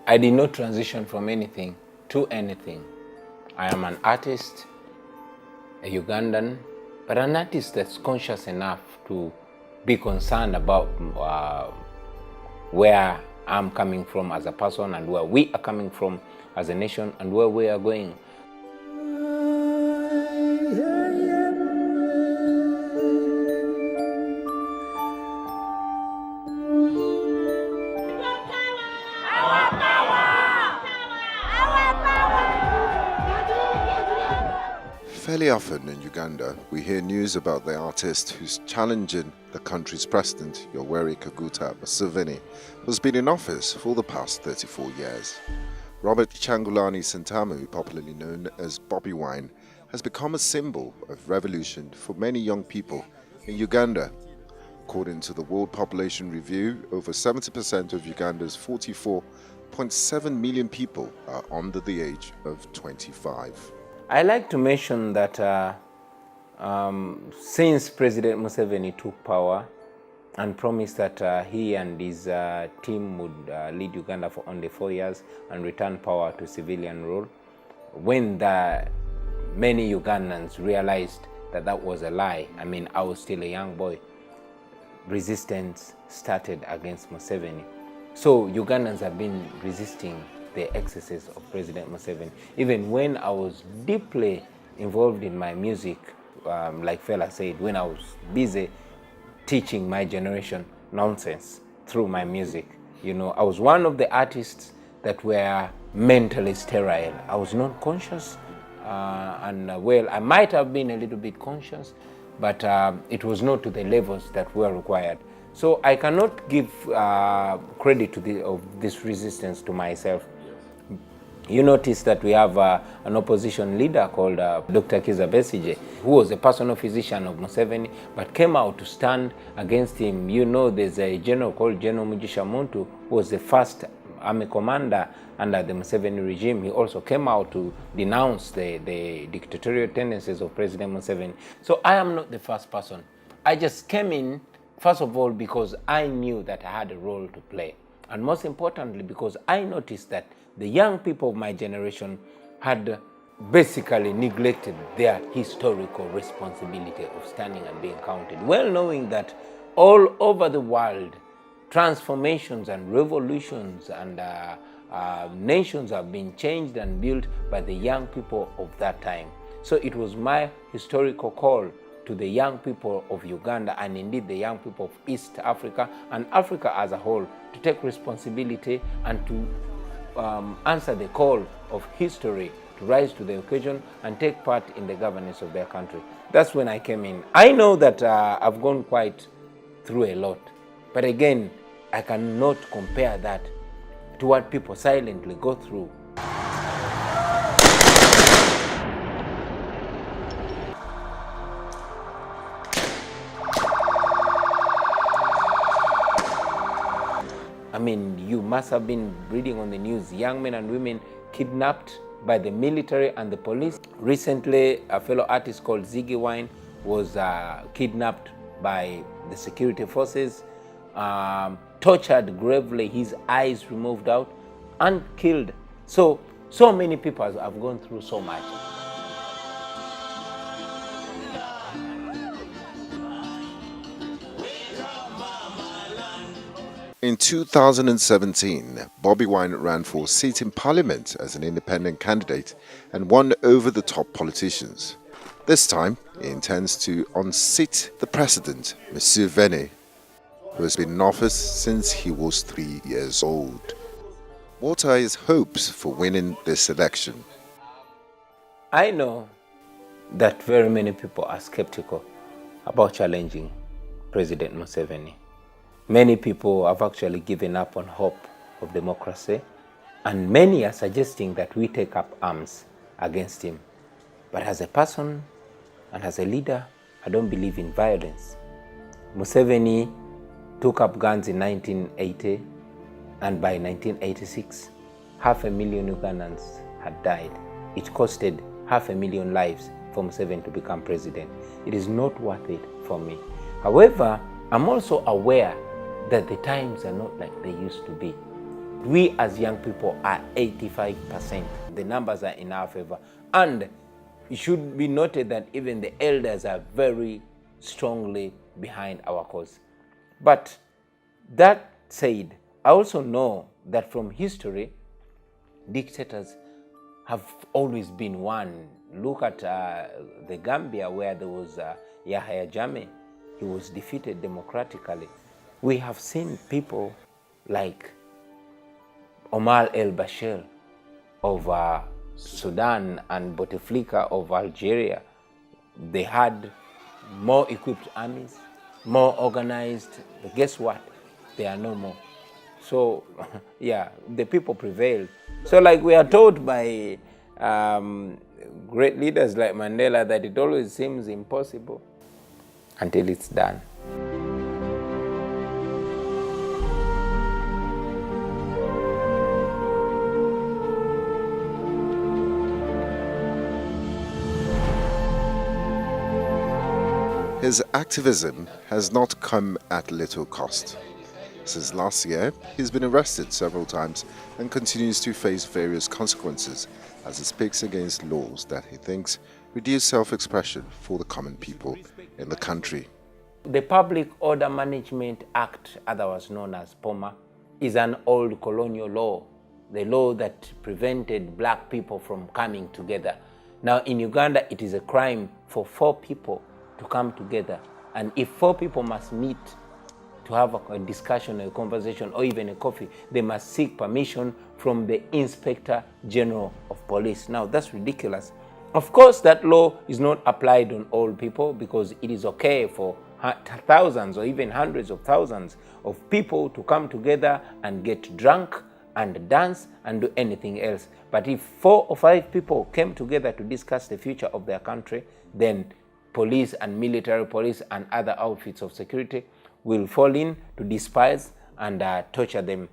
I did not transition from anything to anything. I am an artist, a Ugandan, but an artist that's conscious enough to be concerned about where I'm coming from as a person and where we are coming from as a nation and where we are going. Fairly often in Uganda, we hear news about the artist who's challenging the country's president, Museveni, who's been in office for the past 34 years. Robert Kyagulanyi Sentamu, popularly known as Bobi Wine, has become a symbol of revolution for many young people in Uganda. According to the World Population Review, over 70% of Uganda's 44.7 million people are under the age of 25. I like to mention that since President Museveni took power and promised that he and his team would lead Uganda for only 4 years and return power to civilian rule, when many Ugandans realized that that was a lie, I mean, I was still a young boy, resistance started against Museveni. So Ugandans have been resisting the excesses of President Museveni. Even when I was deeply involved in my music, like Fela said, when I was busy teaching my generation nonsense through my music, you know, I was one of the artists that were mentally sterile. I was not conscious, well, I might have been a little bit conscious, but it was not to the levels that were required. So I cannot give credit to this resistance to myself. You notice that we have an opposition leader called Dr. Kizza Besigye, who was a personal physician of Museveni, but came out to stand against him. You know, there's a general called General Mugisha Muntu, who was the first army commander under the Museveni regime. He also came out to denounce the dictatorial tendencies of President Museveni. So I am not the first person. I just came in, first of all, because I knew that I had a role to play. And most importantly, because I noticed that the young people of my generation had basically neglected their historical responsibility of standing and being counted, well knowing that all over the world, transformations and revolutions and nations have been changed and built by the young people of that time. So it was my historical call to the young people of Uganda and indeed the young people of East Africa and Africa as a whole to take responsibility and to answer the call of history to rise to the occasion and take part in the governance of their country. That's when I came in. I know that I've gone quite through a lot, but again, I cannot compare that to what people silently go through. I mean, you must have been reading on the news, young men and women kidnapped by the military and the police. Recently, a fellow artist called Ziggy Wine was kidnapped by the security forces, tortured gravely, his eyes removed out, and killed. So many people have gone through so much. In 2017, Bobi Wine ran for a seat in Parliament as an independent candidate and won over the top politicians. This time, he intends to unseat the president, Museveni, who has been in office since he was 3 years old. What are his hopes for winning this election? I know that very many people are skeptical about challenging President Museveni. Many people have actually given up on hope of democracy, and many are suggesting that we take up arms against him. But as a person and as a leader, I don't believe in violence. Museveni took up guns in 1980, and by 1986, 500,000 Ugandans had died. It costed 500,000 lives for Museveni to become president. It is not worth it for me. However, I'm also aware that the times are not like they used to be. We as young people are 85%. The numbers are in our favor. And it should be noted that even the elders are very strongly behind our cause. But that said, I also know that from history, dictators have always been one. Look at the Gambia, where there was Yahya Jammeh. He was defeated democratically. We have seen people like Omar el-Bashir of Sudan and Bouteflika of Algeria. They had more equipped armies, more organized, but guess what? They are no more. So, yeah, the people prevailed. So like we are told by great leaders like Mandela that it always seems impossible until it's done. His activism has not come at little cost. Since last year, he's been arrested several times and continues to face various consequences as he speaks against laws that he thinks reduce self-expression for the common people in the country. The Public Order Management Act, otherwise known as POMA, is an old colonial law, the law that prevented black people from coming together. Now in Uganda, it is a crime for 4 people to come together. And if 4 people must meet to have a discussion, a conversation, or even a coffee, they must seek permission from the Inspector General of Police. Now that's ridiculous. Of course, that law is not applied on all people because it is okay for thousands or even hundreds of thousands of people to come together and get drunk and dance and do anything else. But if 4 or 5 people came together to discuss the future of their country, then police and military police and other outfits of security will fall in to despise and torture them.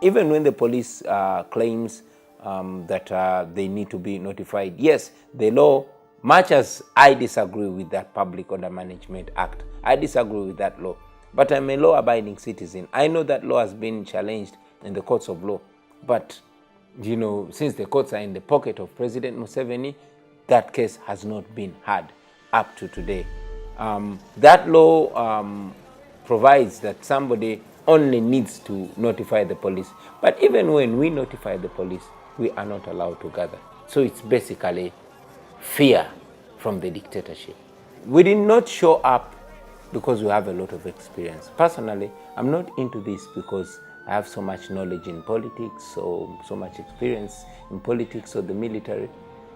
Even when the police claims that they need to be notified, yes, the law, much as I disagree with that Public Order Management Act, I disagree with that law, but I'm a law-abiding citizen. I know that law has been challenged in the courts of law, but you know, since the courts are in the pocket of President Museveni, that case has not been heard up to today. That law provides that somebody only needs to notify the police. But even when we notify the police, we are not allowed to gather. So it's basically fear from the dictatorship. We did not show up because we have a lot of experience. Personally, I'm not into this because I have so much knowledge in politics or so much experience in politics or the military.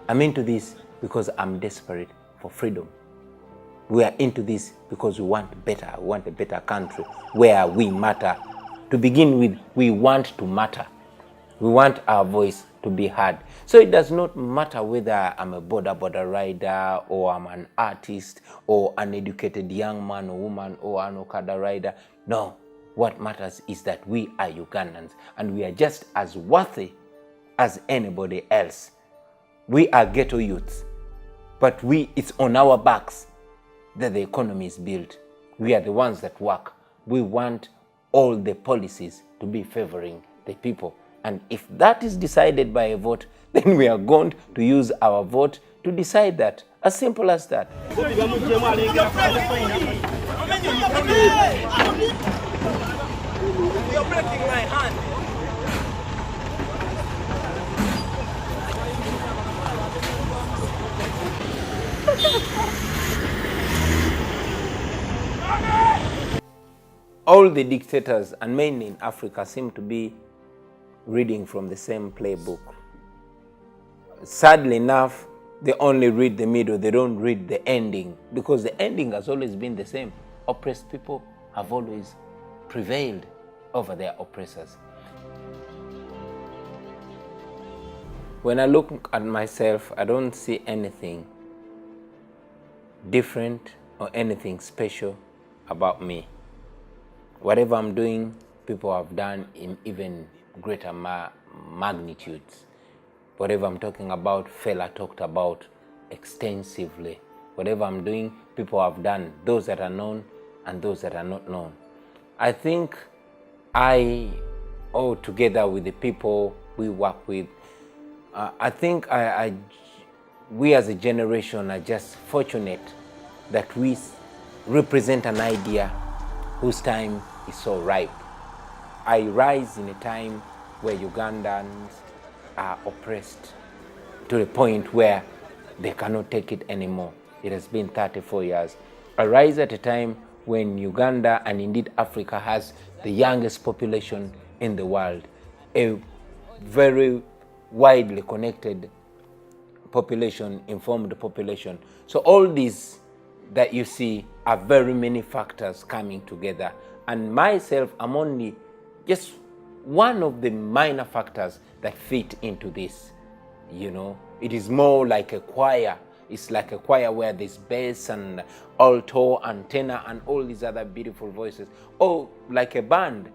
I'm into this because I'm desperate for freedom. We are into this because we want better. We want a better country where we matter. To begin with, we want to matter. We want our voice to be heard. So it does not matter whether I'm a border rider or I'm an artist or an educated young man or woman or an Okada rider. No, what matters is that we are Ugandans and we are just as worthy as anybody else. We are ghetto youths, but it's on our backs that the economy is built. We are the ones that work. We want all the policies to be favoring the people. And if that is decided by a vote, then we are going to use our vote to decide that. As simple as that. You're breaking my hand. All the dictators, and mainly in Africa, seem to be reading from the same playbook. Sadly enough, they only read the middle, they don't read the ending, because the ending has always been the same. Oppressed people have always prevailed over their oppressors. When I look at myself, I don't see anything different or anything special about me. Whatever I'm doing, people have done in even greater magnitudes. Whatever I'm talking about, Fela talked about extensively. Whatever I'm doing, people have done, those that are known and those that are not known. I think I, together with the people we work with, I think we as a generation are just fortunate that we represent an idea whose time is so ripe. I rise in a time where Ugandans are oppressed to the point where they cannot take it anymore. It has been 34 years. I rise at a time when Uganda and indeed Africa has the youngest population in the world, a very widely connected population, informed population. So all these that you see are very many factors coming together. And myself, I'm only just one of the minor factors that fit into this. You know, it is more like a choir. It's like a choir where there's bass and alto and tenor and all these other beautiful voices. Or like a band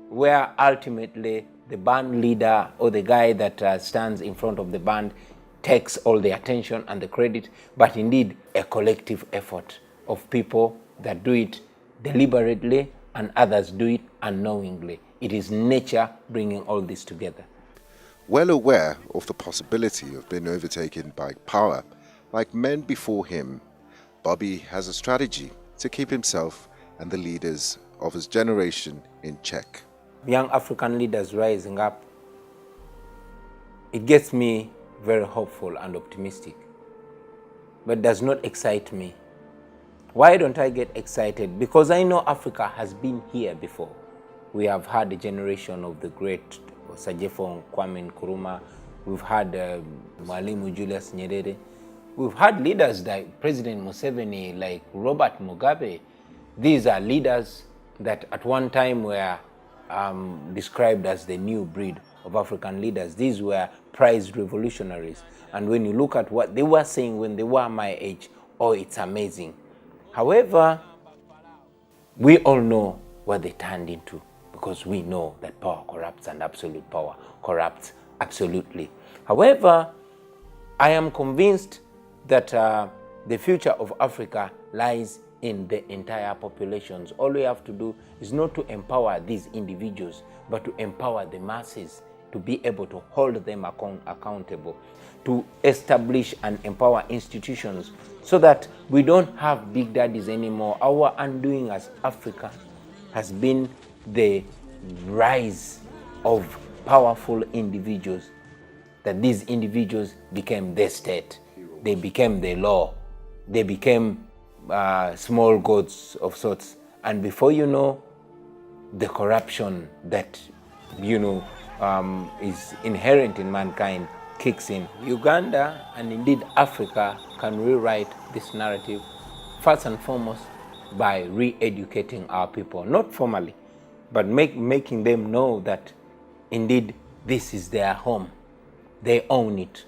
where ultimately the band leader or the guy that stands in front of the band takes all the attention and the credit, but indeed a collective effort of people that do it deliberately and others do it unknowingly. It is nature bringing all this together. Well aware of the possibility of being overtaken by power, like men before him, Bobi has a strategy to keep himself and the leaders of his generation in check. Young African leaders rising up, it gets me very hopeful and optimistic, but does not excite me. Why don't I get excited? Because I know Africa has been here before. We have had a generation of the great Sajefo Kwame Nkrumah. We've had Mwalimu Julius Nyerere. We've had leaders like President Museveni, like Robert Mugabe. These are leaders that at one time were described as the new breed of African leaders. These were prized revolutionaries. And when you look at what they were saying when they were my age, oh, it's amazing. However, we all know what they turned into, because we know that power corrupts and absolute power corrupts absolutely. However, I am convinced that the future of Africa lies in the entire populations. All we have to do is not to empower these individuals, but to empower the masses, to be able to hold them accountable, to establish and empower institutions so that we don't have big daddies anymore. Our undoing as Africa has been the rise of powerful individuals, that these individuals became the state, they became the law, they became small gods of sorts. And before you know, the corruption that, is inherent in mankind kicks in. Uganda and indeed Africa can rewrite this narrative first and foremost by re-educating our people, not formally, but making them know that indeed this is their home. They own it.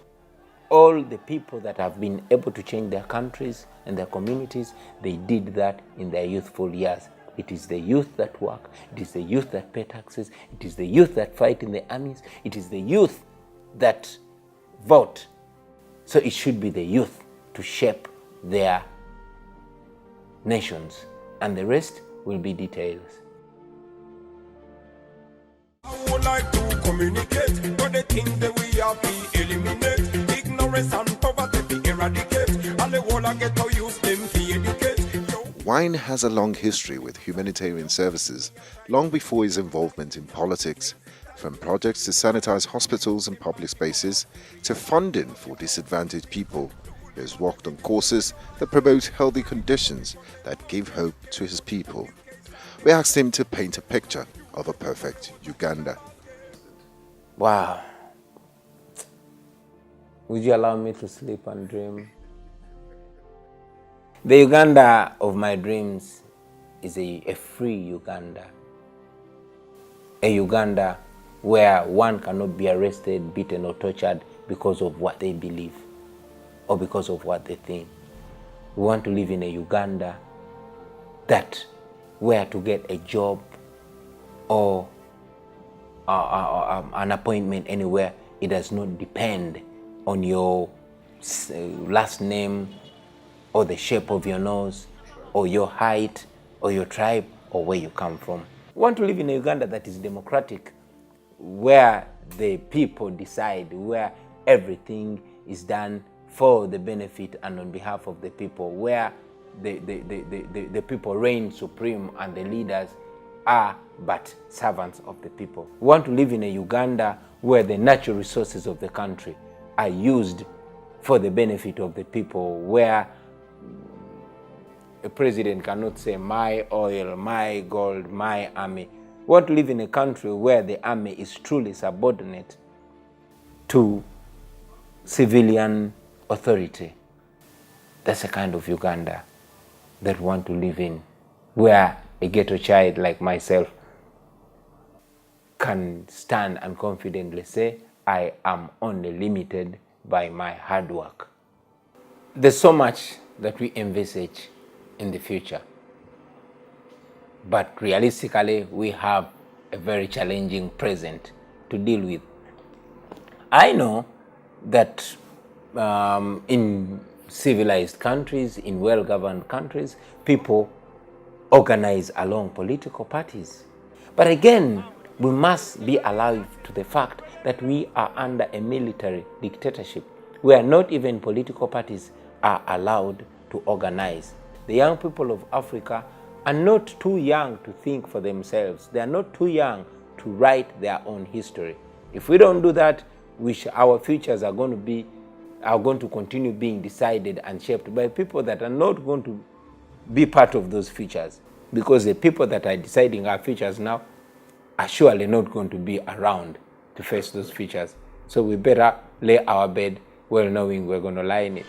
All the people that have been able to change their countries and their communities, they did that in their youthful years. It is the youth that work. It is the youth that pay taxes. It is the youth that fight in the armies. It is the youth that vote. So it should be the youth to shape their nations, and the rest will be details. I would like to communicate, but the things that we have to eliminate, ignorance and poverty be eradicate, and the world I get to use them to educate. Wine has a long history with humanitarian services, long before his involvement in politics, from projects to sanitize hospitals and public spaces, to funding for disadvantaged people. He has worked on courses that promote healthy conditions that give hope to his people. We asked him to paint a picture of a perfect Uganda. Wow. Would you allow me to sleep and dream? The Uganda of my dreams is a free Uganda. A Uganda where one cannot be arrested, beaten or tortured because of what they believe or because of what they think. We want to live in a Uganda that where to get a job or an appointment anywhere, it does not depend on your last name or the shape of your nose or your height or your tribe or where you come from. We want to live in a Uganda that is democratic, where the people decide, where everything is done for the benefit and on behalf of the people, where the people reign supreme and the leaders are but servants of the people. We want to live in a Uganda where the natural resources of the country are used for the benefit of the people, where a president cannot say my oil, my gold, my army. We want to live in a country where the army is truly subordinate to civilian authority. That's the kind of Uganda that we want to live in, where a ghetto child like myself can stand and confidently say, I am only limited by my hard work. There's so much that we envisage in the future, but realistically, we have a very challenging present to deal with. I know that in civilized countries, in well-governed countries, people organize along political parties. But again, we must be alive to the fact that we are under a military dictatorship where not even political parties are allowed to organize. The young people of Africa are not too young to think for themselves. They are not too young to write their own history. If we don't do that, our futures are going to continue being decided and shaped by people that are not going to be part of those futures, because the people that are deciding our futures now are surely not going to be around to face those futures. So we better lay our bed well knowing we're going to lie in it.